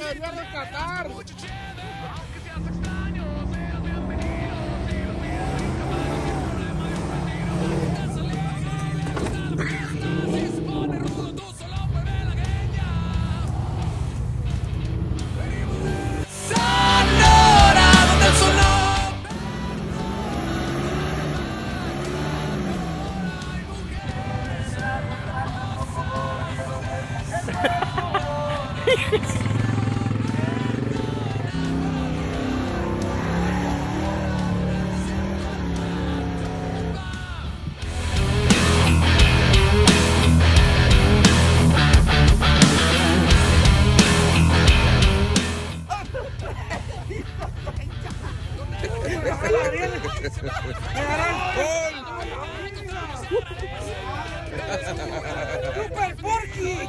debería rescatar. ¡Super Porky!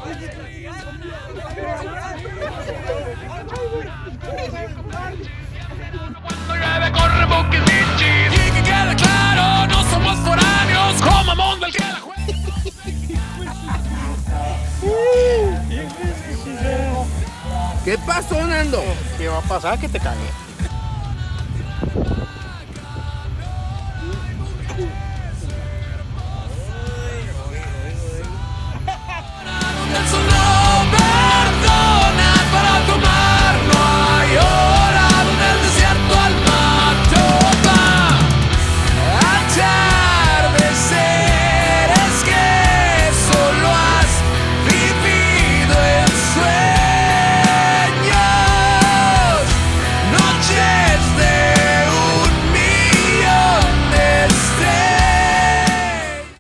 Cuando llueve corre Buquisichis. Y que quede claro, no somos foráneos, como Mamón del que la juega. ¿Qué pasó, Nando? ¿Qué va a pasar? Que te cagué.